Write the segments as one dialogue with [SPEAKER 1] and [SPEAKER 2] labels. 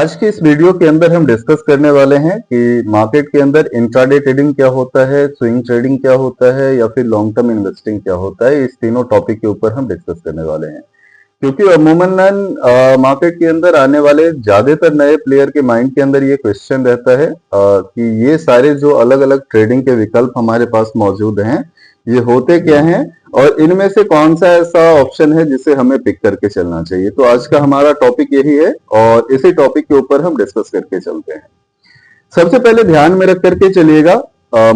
[SPEAKER 1] आज की इस वीडियो के अंदर हम डिस्कस करने वाले हैं कि मार्केट के अंदर इंट्राडे ट्रेडिंग क्या होता है, स्विंग ट्रेडिंग क्या होता है या फिर लॉन्ग टर्म इन्वेस्टिंग क्या होता है। इस तीनों टॉपिक के ऊपर हम डिस्कस करने वाले हैं क्योंकि अमूमन मार्केट के अंदर आने वाले ज्यादातर नए प्लेयर के माइंड के अंदर ये क्वेश्चन रहता है कि ये सारे जो अलग अलग ट्रेडिंग के विकल्प हमारे पास मौजूद हैं ये होते क्या हैं और इनमें से कौन सा ऐसा ऑप्शन है जिसे हमें पिक करके चलना चाहिए। तो आज का हमारा टॉपिक यही है और इसी टॉपिक के ऊपर हम डिस्कस करके चलते हैं। सबसे पहले ध्यान में रख करके चलिएगा,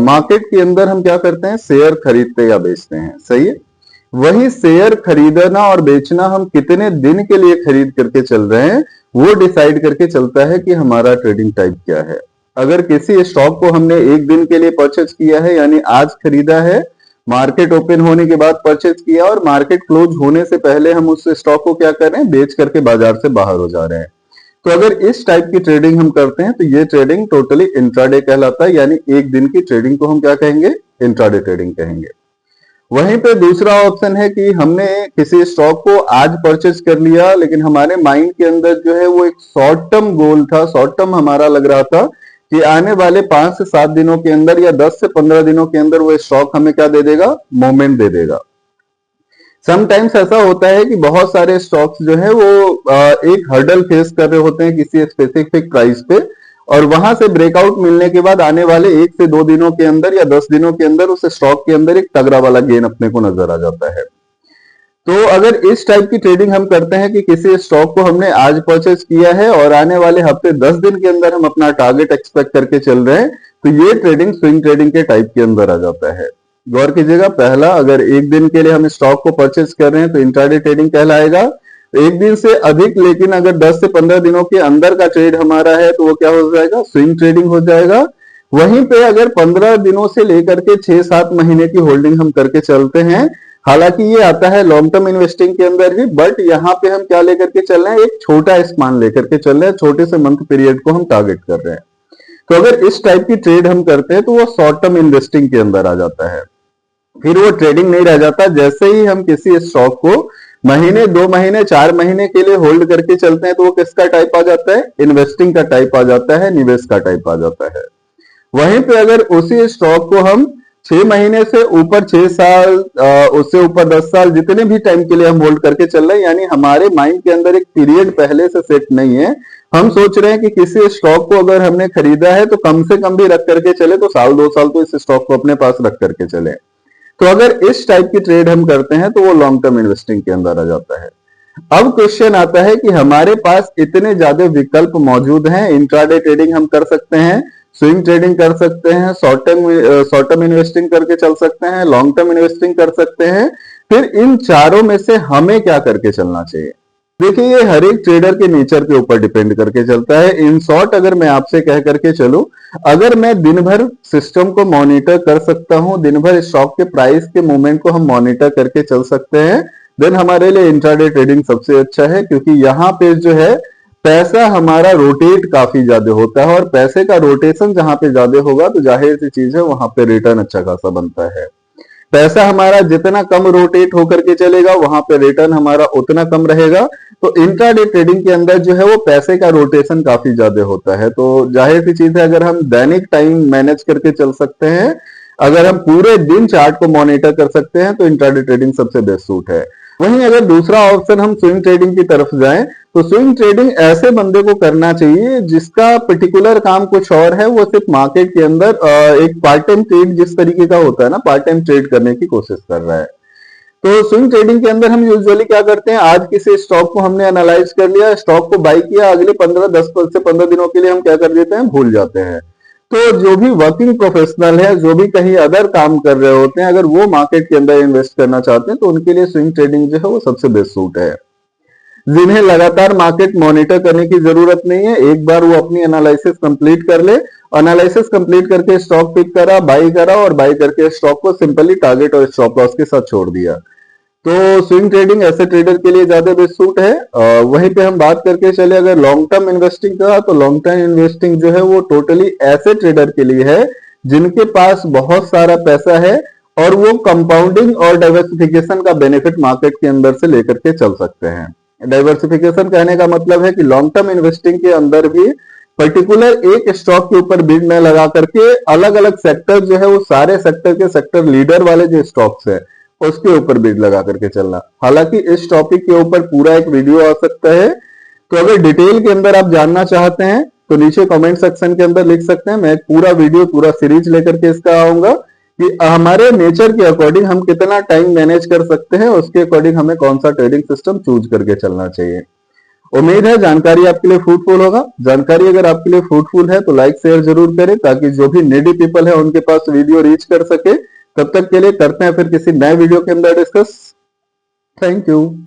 [SPEAKER 1] मार्केट के अंदर हम क्या करते हैं, शेयर खरीदते या बेचते हैं, सही है। वही शेयर खरीदना और बेचना हम कितने दिन के लिए खरीद करके चल रहे हैं वो डिसाइड करके चलता है कि हमारा ट्रेडिंग टाइप क्या है। अगर किसी स्टॉक को हमने एक दिन के लिए परचेज किया है यानी आज खरीदा है, मार्केट ओपन होने के बाद परचेज किया और मार्केट क्लोज होने से पहले हम उस स्टॉक को क्या कर रहे हैं, बेच करके बाजार से बाहर हो जा रहे हैं। तो अगर इस टाइप की ट्रेडिंग हम करते हैं तो ये ट्रेडिंग टोटली इंट्राडे कहलाता है, यानी एक दिन की ट्रेडिंग को हम क्या कहेंगे, इंट्राडे ट्रेडिंग कहेंगे। वहीं पे दूसरा ऑप्शन है कि हमने किसी स्टॉक को आज परचेज कर लिया लेकिन हमारे माइंड के अंदर जो है वो एक शॉर्ट टर्म गोल था, शॉर्ट टर्म हमारा लग रहा था कि आने वाले 5 से 7 दिनों के अंदर या 10 से 15 दिनों के अंदर वो स्टॉक हमें क्या दे देगा, मोमेंट दे देगा। समटाइम्स ऐसा होता है कि बहुत सारे स्टॉक्स जो है वो एक हर्डल फेस कर रहे होते हैं किसी स्पेसिफिक प्राइस पे और वहां से ब्रेकआउट मिलने के बाद आने वाले 1 से 2 दिनों के अंदर या 10 दिनों के अंदर उस स्टॉक के अंदर एक तगड़ा वाला गेन अपने को नजर आ जाता है। तो अगर इस टाइप की ट्रेडिंग हम करते हैं कि किसी स्टॉक को हमने आज परचेज किया है और आने वाले हफ्ते 10 दिन के अंदर हम अपना टारगेट एक्सपेक्ट करके चल रहे हैं, तो ये ट्रेडिंग स्विंग ट्रेडिंग के टाइप के अंदर आ जाता है। गौर कीजिएगा, पहला अगर एक दिन के लिए हम स्टॉक को परचेज कर रहे हैं तो इंट्राडे ट्रेडिंग कहलाएगा। एक दिन से अधिक लेकिन अगर 10 से 15 दिनों के अंदर का ट्रेड हमारा है तो वो क्या हो जाएगा, स्विंग ट्रेडिंग हो जाएगा। वहीं पे अगर 15 दिनों से लेकर के 6-7 महीने की होल्डिंग हम करके चलते हैं, हालांकि ये आता है लॉन्ग टर्म इन्वेस्टिंग के अंदर भी, बट यहाँ पे हम क्या लेकर के चल रहे हैं, एक छोटा स्पान लेकर के चल रहे हैं, छोटे से मंथ पीरियड को हम टारगेट कर रहे हैं। तो अगर इस टाइप की ट्रेड हम करते हैं तो वो शॉर्ट टर्म इन्वेस्टिंग के अंदर आ जाता है। फिर वो ट्रेडिंग नहीं रह जाता। जैसे ही हम किसी स्टॉक को महीने, 2 महीने, 4 महीने के लिए होल्ड करके चलते हैं तो वो किसका टाइप आ जाता है, इन्वेस्टिंग का टाइप आ जाता है, निवेश का टाइप आ जाता है। वहीं पे अगर उसी स्टॉक को हम 6 महीने से ऊपर 6 साल, उससे ऊपर 10 साल, जितने भी टाइम के लिए हम होल्ड करके चल रहे हैं, यानी हमारे माइंड के अंदर एक पीरियड पहले से सेट नहीं है, हम सोच रहे हैं कि किसी स्टॉक को अगर हमने खरीदा है तो कम से कम भी रख करके चले तो साल 2 साल तो इस स्टॉक को अपने पास रख करके चले। तो अगर इस टाइप की ट्रेड हम करते हैं तो वो लॉन्ग टर्म इन्वेस्टिंग के अंदर आ जाता है। अब क्वेश्चन आता है कि हमारे पास इतने ज्यादा विकल्प मौजूद हैं, इंट्राडे ट्रेडिंग हम कर सकते हैं, स्विंग ट्रेडिंग कर सकते हैं, शॉर्ट टर्म इन्वेस्टिंग करके चल सकते हैं, लॉन्ग टर्म इन्वेस्टिंग कर सकते हैं। फिर इन चारों में से हमें क्या करके चलना चाहिए? देखिए, ये हर एक ट्रेडर के नेचर के ऊपर डिपेंड करके चलता है। इन शॉर्ट अगर मैं आपसे कह करके चलूं, अगर मैं दिन भर सिस्टम को मॉनिटर कर सकता हूं, दिन भर स्टॉक के प्राइस के मूवमेंट को हम मॉनिटर करके चल सकते हैं, देन हमारे लिए इंट्राडे ट्रेडिंग सबसे अच्छा है। क्योंकि यहाँ पे जो है पैसा हमारा रोटेट काफी ज्यादा होता है और पैसे का रोटेशन जहां पे ज्यादा होगा तो जाहिर सी चीज है वहां पे रिटर्न अच्छा खासा बनता है। पैसा हमारा जितना कम रोटेट होकर के चलेगा वहां पे रिटर्न हमारा उतना कम रहेगा। तो इंट्राडे ट्रेडिंग के अंदर जो है वो पैसे का रोटेशन काफी ज्यादा होता है। तो जाहिर सी चीज है, अगर हम दैनिक टाइम मैनेज करके चल सकते हैं, अगर हम पूरे दिन चार्ट को मॉनिटर कर सकते हैं तो इंट्राडे ट्रेडिंग सबसे बेस्ट सूट है। वहीं अगर दूसरा ऑप्शन हम स्विंग ट्रेडिंग की तरफ जाएं तो स्विंग ट्रेडिंग ऐसे बंदे को करना चाहिए जिसका पर्टिकुलर काम कुछ और है, वो सिर्फ मार्केट के अंदर एक पार्ट टाइम ट्रेड जिस तरीके का होता है ना, पार्ट टाइम ट्रेड करने की कोशिश कर रहा है। तो स्विंग ट्रेडिंग के अंदर हम यूजुअली क्या करते हैं, आज किसी स्टॉक को हमने एनालाइज कर लिया, स्टॉक को बाई किया, अगले 10 से 15 दिनों के लिए हम क्या कर देते हैं, भूल जाते हैं। तो जो भी वर्किंग प्रोफेशनल है, जो भी कहीं अदर काम कर रहे होते हैं, अगर वो मार्केट के अंदर इन्वेस्ट करना चाहते हैं तो उनके लिए स्विंग ट्रेडिंग जो है वो सबसे बेस्ट सूट है। जिन्हें लगातार मार्केट मॉनिटर करने की जरूरत नहीं है, एक बार वो अपनी एनालिसिस कंप्लीट कर ले, एनालिसिस कंप्लीट करके स्टॉक पिक करा, बाई करा और बाई करके स्टॉक को सिंपली टारगेट और स्टॉप लॉस के साथ छोड़ दिया। तो स्विंग ट्रेडिंग ऐसे ट्रेडर के लिए ज्यादा बेस्ट सूट है। वहीं पे हम बात करके चले अगर लॉन्ग टर्म इन्वेस्टिंग का, तो लॉन्ग टर्म इन्वेस्टिंग जो है वो टोटली ऐसे ट्रेडर के लिए है जिनके पास बहुत सारा पैसा है और वो कंपाउंडिंग और डाइवर्सिफिकेशन का बेनिफिट मार्केट के अंदर से लेकर के चल सकते हैं। डाइवर्सिफिकेशन कहने का मतलब है कि लॉन्ग टर्म इन्वेस्टिंग के अंदर भी पर्टिकुलर एक स्टॉक के ऊपर बिड न लगा करके अलग अलग सेक्टर जो है वो सारे सेक्टर के सेक्टर लीडर वाले जो स्टॉक्स है उसके ऊपर बिड लगा करके चलना। हालांकि इस टॉपिक के ऊपर पूरा एक वीडियो आ सकता है, तो अगर डिटेल के अंदर आप जानना चाहते हैं तो नीचे कमेंट सेक्शन के अंदर लिख सकते हैं। मैं एक पूरा वीडियो पूरा सीरीज लेकर के इसका आऊंगा कि हमारे नेचर के अकॉर्डिंग हम कितना टाइम मैनेज कर सकते हैं, उसके अकॉर्डिंग हमें कौन सा ट्रेडिंग सिस्टम चूज करके चलना चाहिए। उम्मीद है जानकारी आपके लिए फ्रूटफुल होगा। जानकारी अगर आपके लिए फ्रूटफुल है तो लाइक शेयर जरूर करें ताकि जो भी नीडी पीपल है उनके पास वीडियो रीच कर सके। तब तक के लिए करते हैं फिर किसी नए वीडियो के अंदर डिस्कस। Thank you.